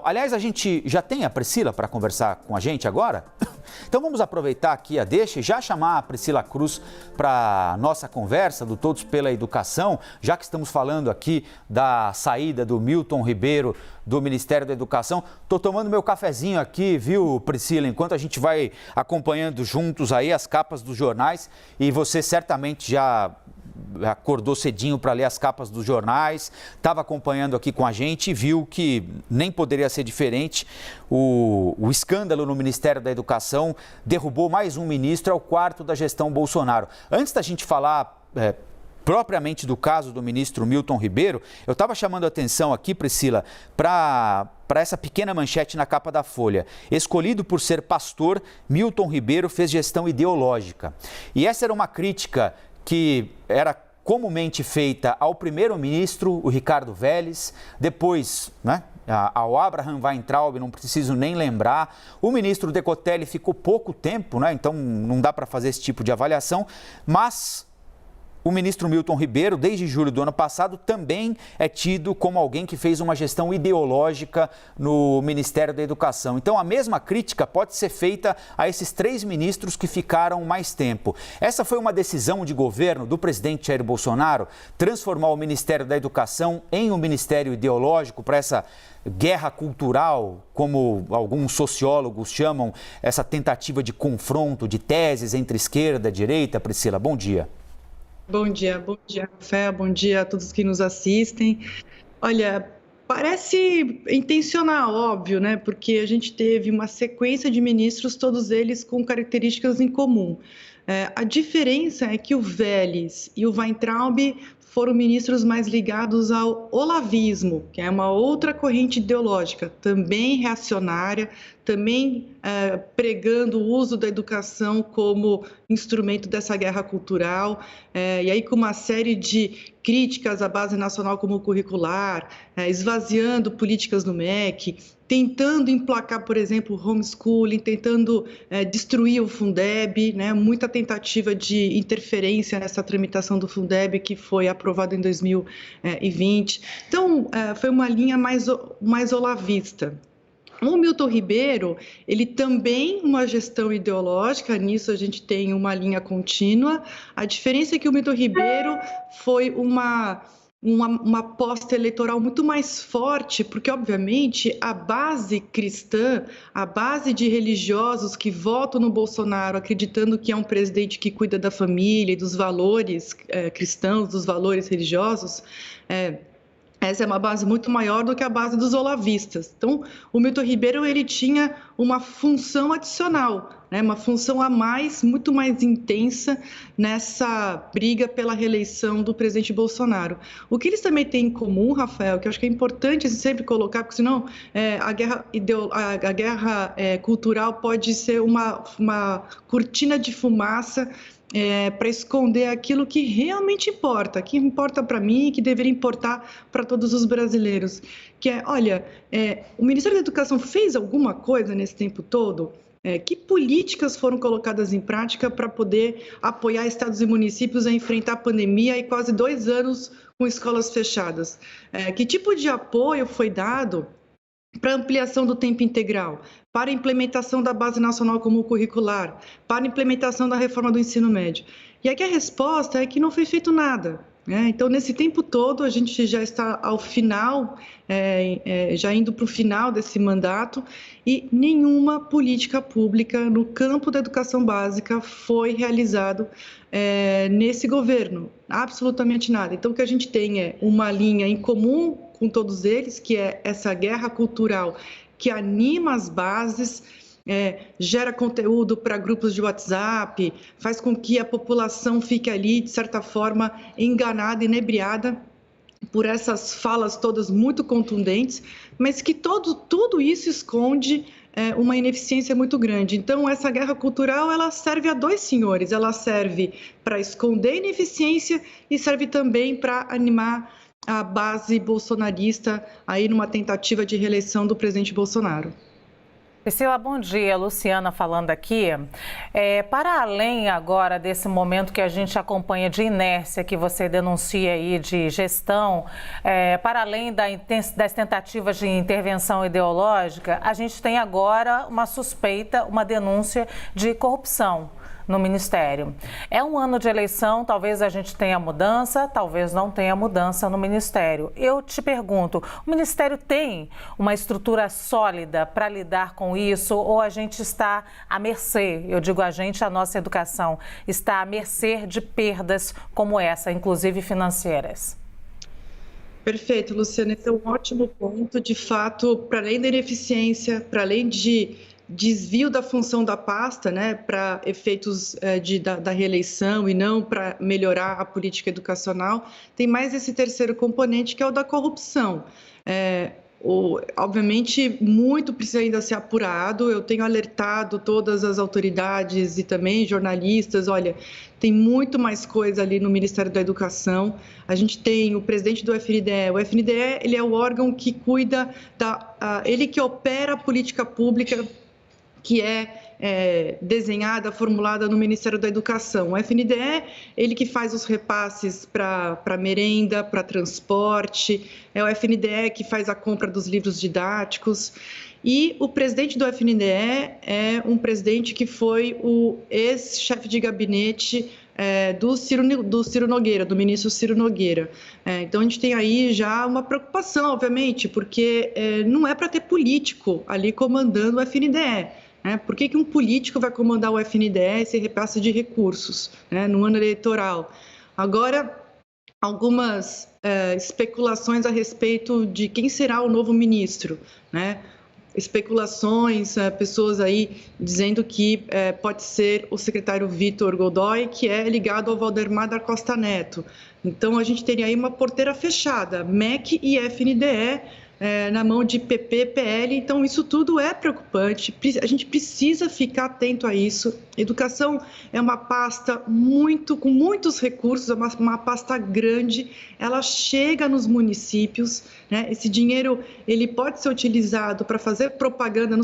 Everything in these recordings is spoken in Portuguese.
Aliás, a gente já tem a Priscila para conversar com a gente agora? Então vamos aproveitar aqui a deixa e já chamar a Priscila Cruz para a nossa conversa do Todos pela Educação, já que estamos falando aqui da saída do Milton Ribeiro do Ministério da Educação. Estou tomando meu cafezinho aqui, viu, Priscila, enquanto a gente vai acompanhando juntos aí as capas dos jornais, e você certamente já acordou cedinho para ler as capas dos jornais, estava acompanhando aqui com a gente e viu que nem poderia ser diferente. O escândalo no Ministério da Educação derrubou mais um ministro, é o quarto da gestão Bolsonaro. Antes da gente falar propriamente do caso do ministro Milton Ribeiro, eu estava chamando a atenção aqui, Priscila, para essa pequena manchete na capa da Folha. Escolhido por ser pastor, Milton Ribeiro fez gestão ideológica. E essa era uma crítica que era comumente feita ao primeiro-ministro, o Ricardo Vélez, depois, ao Abraham Weintraub, não preciso nem lembrar. O ministro Decotelli ficou pouco tempo, então não dá para fazer esse tipo de avaliação, mas o ministro Milton Ribeiro, desde julho do ano passado, também é tido como alguém que fez uma gestão ideológica no Ministério da Educação. Então, a mesma crítica pode ser feita a esses 3 ministros que ficaram mais tempo. Essa foi uma decisão de governo do presidente Jair Bolsonaro, transformar o Ministério da Educação em um ministério ideológico para essa guerra cultural, como alguns sociólogos chamam, essa tentativa de confronto de teses entre esquerda e direita. Priscila, bom dia. Bom dia, Rafael, bom dia a todos que nos assistem. Olha, parece intencional, óbvio, porque a gente teve uma sequência de ministros, todos eles com características em comum. A diferença é que o Vélez e o Weintraub foram ministros mais ligados ao olavismo, que é uma outra corrente ideológica, também reacionária, também pregando o uso da educação como instrumento dessa guerra cultural, e aí com uma série de críticas à Base Nacional Comum Curricular, esvaziando políticas no MEC, tentando emplacar, por exemplo, o homeschooling, tentando destruir o Fundeb, muita tentativa de interferência nessa tramitação do Fundeb que foi aprovado em 2020. Então, foi uma linha mais olavista. O Milton Ribeiro, ele também uma gestão ideológica, nisso a gente tem uma linha contínua. A diferença é que o Milton Ribeiro foi uma aposta eleitoral muito mais forte, porque, obviamente, a base cristã, a base de religiosos que votam no Bolsonaro, acreditando que é um presidente que cuida da família e dos valores cristãos, dos valores religiosos, essa é uma base muito maior do que a base dos olavistas. Então, o Milton Ribeiro ele tinha uma função adicional, uma função a mais, muito mais intensa nessa briga pela reeleição do presidente Bolsonaro. O que eles também têm em comum, Rafael, que eu acho que é importante sempre colocar, porque senão a guerra cultural pode ser uma cortina de fumaça para esconder aquilo que realmente importa, que importa para mim e que deveria importar para todos os brasileiros. Que é, olha, o Ministério da Educação fez alguma coisa nesse tempo todo? Que políticas foram colocadas em prática para poder apoiar estados e municípios a enfrentar a pandemia e quase 2 anos com escolas fechadas? Que tipo de apoio foi dado para ampliação do tempo integral, para a implementação da Base Nacional Comum Curricular, para a implementação da reforma do ensino médio? E aqui a resposta é que não foi feito nada. Então, nesse tempo todo, a gente já está ao final, já indo para o final desse mandato, e nenhuma política pública no campo da educação básica foi realizado nesse governo, absolutamente nada. Então, o que a gente tem é uma linha em comum com todos eles, que é essa guerra cultural que anima as bases, gera conteúdo para grupos de WhatsApp, faz com que a população fique ali, de certa forma, enganada, inebriada por essas falas todas muito contundentes, mas que tudo isso esconde uma ineficiência muito grande. Então, essa guerra cultural, ela serve a 2 senhores, ela serve para esconder ineficiência e serve também para animar a base bolsonarista aí numa tentativa de reeleição do presidente Bolsonaro. Priscila, bom dia. Luciana falando aqui. Para além agora desse momento que a gente acompanha de inércia que você denuncia aí de gestão, para além das tentativas de intervenção ideológica, a gente tem agora uma suspeita, uma denúncia de corrupção no Ministério. É um ano de eleição, talvez a gente tenha mudança, talvez não tenha mudança no Ministério. Eu te pergunto, o Ministério tem uma estrutura sólida para lidar com isso ou a gente está à mercê, eu digo a gente, a nossa educação, está à mercê de perdas como essa, inclusive financeiras? Perfeito, Luciana, esse é um ótimo ponto. De fato, para além da ineficiência, para além de desvio da função da pasta, né, para efeitos da reeleição e não para melhorar a política educacional, tem mais esse terceiro componente que é o da corrupção. Obviamente, muito precisa ainda ser apurado. Eu tenho alertado todas as autoridades e também jornalistas. Olha, tem muito mais coisa ali no Ministério da Educação. A gente tem o presidente do FNDE. O FNDE, ele é o órgão que cuida ele que opera a política pública que é desenhada, formulada no Ministério da Educação. O FNDE, ele que faz os repasses para merenda, para transporte, é o FNDE que faz a compra dos livros didáticos. E o presidente do FNDE é um presidente que foi o ex-chefe de gabinete do Ciro Nogueira, do ministro Ciro Nogueira. Então, a gente tem aí já uma preocupação, obviamente, porque não é para ter político ali comandando o FNDE. Por que um político vai comandar o FNDE, esse repasse de recursos, no ano eleitoral? Agora, algumas especulações a respeito de quem será o novo ministro, especulações, pessoas aí dizendo que pode ser o secretário Vitor Godoy, que é ligado ao Valdemar da Costa Neto. Então, a gente teria aí uma porteira fechada, MEC e FNDE, na mão de PP, PL, então isso tudo é preocupante, a gente precisa ficar atento a isso. Educação é uma pasta com muitos recursos, é uma pasta grande, ela chega nos municípios, esse dinheiro ele pode ser utilizado para fazer propaganda no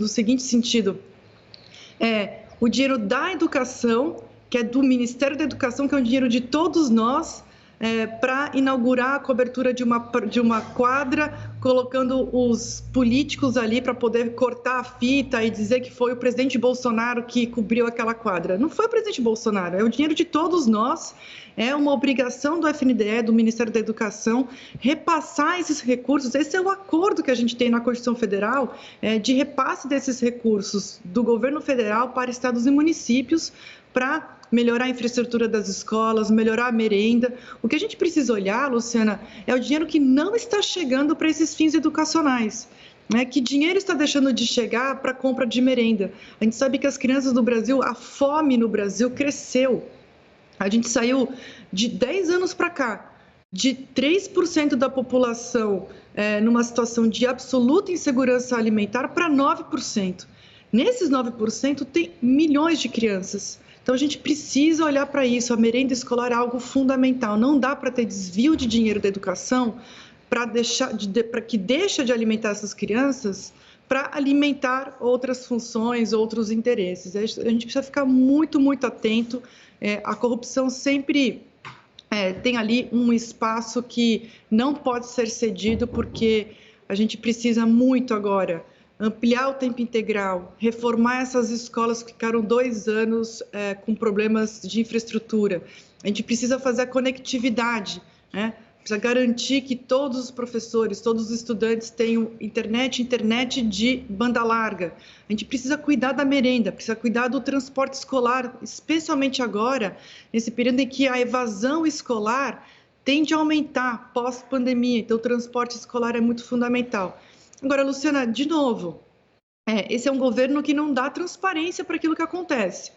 seguinte sentido, o dinheiro da educação, que é do Ministério da Educação, que é um dinheiro de todos nós, para inaugurar a cobertura de uma quadra, colocando os políticos ali para poder cortar a fita e dizer que foi o presidente Bolsonaro que cobriu aquela quadra. Não foi o presidente Bolsonaro, é o dinheiro de todos nós, é uma obrigação do FNDE, do Ministério da Educação, repassar esses recursos. Esse é o acordo que a gente tem na Constituição Federal, de repasse desses recursos do governo federal para estados e municípios, para melhorar a infraestrutura das escolas, melhorar a merenda. O que a gente precisa olhar, Luciana, é o dinheiro que não está chegando para esses fins educacionais. Que dinheiro está deixando de chegar para a compra de merenda? A gente sabe que as crianças do Brasil, a fome no Brasil cresceu. A gente saiu de 10 anos para cá, de 3% da população numa situação de absoluta insegurança alimentar para 9%. Nesses 9% tem milhões de crianças. Então, a gente precisa olhar para isso. A merenda escolar é algo fundamental. Não dá para ter desvio de dinheiro da educação para que deixa de alimentar essas crianças para alimentar outras funções, outros interesses. A gente precisa ficar muito, muito atento. A corrupção sempre tem ali um espaço que não pode ser cedido, porque a gente precisa muito agora ampliar o tempo integral, reformar essas escolas que ficaram 2 anos com problemas de infraestrutura. A gente precisa fazer a conectividade, precisa garantir que todos os professores, todos os estudantes tenham internet de banda larga. A gente precisa cuidar da merenda, precisa cuidar do transporte escolar, especialmente agora, nesse período em que a evasão escolar tende a aumentar pós-pandemia. Então, o transporte escolar é muito fundamental. Agora, Luciana, de novo, esse é um governo que não dá transparência para aquilo que acontece.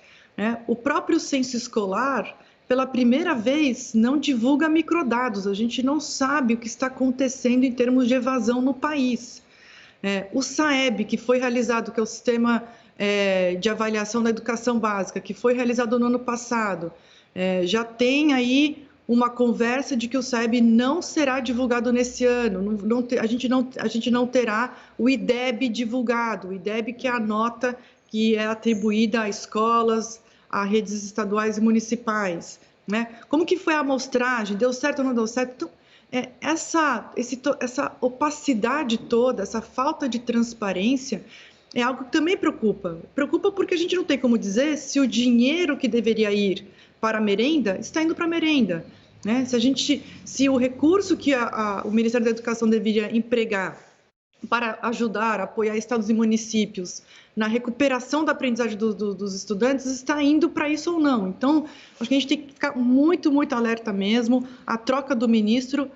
O próprio censo escolar, pela primeira vez, não divulga microdados. A gente não sabe o que está acontecendo em termos de evasão no país. O SAEB, que foi realizado, que é o Sistema de Avaliação da Educação Básica, que foi realizado no ano passado, já tem aí uma conversa de que o SEB não será divulgado nesse ano, a gente não terá o IDEB divulgado, o IDEB que é a nota que é atribuída a escolas, a redes estaduais e municipais, né? Como que foi a amostragem? Deu certo ou não deu certo? Então, essa opacidade toda, essa falta de transparência é algo que também preocupa. Preocupa porque a gente não tem como dizer se o dinheiro que deveria ir para a merenda está indo para a merenda, né? Se o recurso que o Ministério da Educação deveria empregar para ajudar, apoiar estados e municípios na recuperação da aprendizagem dos estudantes está indo para isso ou não. Então, acho que a gente tem que ficar muito, muito alerta mesmo. A troca do ministro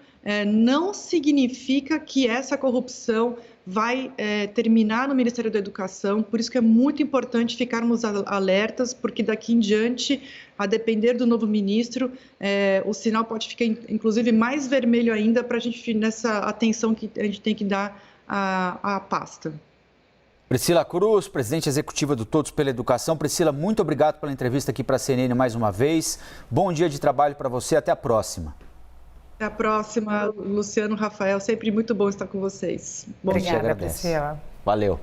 não significa que essa corrupção vai terminar no Ministério da Educação, por isso que é muito importante ficarmos alertas, porque daqui em diante, a depender do novo ministro, o sinal pode ficar, inclusive, mais vermelho ainda para a gente, nessa atenção que a gente tem que dar à pasta. Priscila Cruz, presidente executiva do Todos pela Educação. Priscila, muito obrigado pela entrevista aqui para a CNN mais uma vez. Bom dia de trabalho para você, até a próxima. Até a próxima, Luciano, Rafael, sempre muito bom estar com vocês. Bom Obrigada, Priscila. Valeu.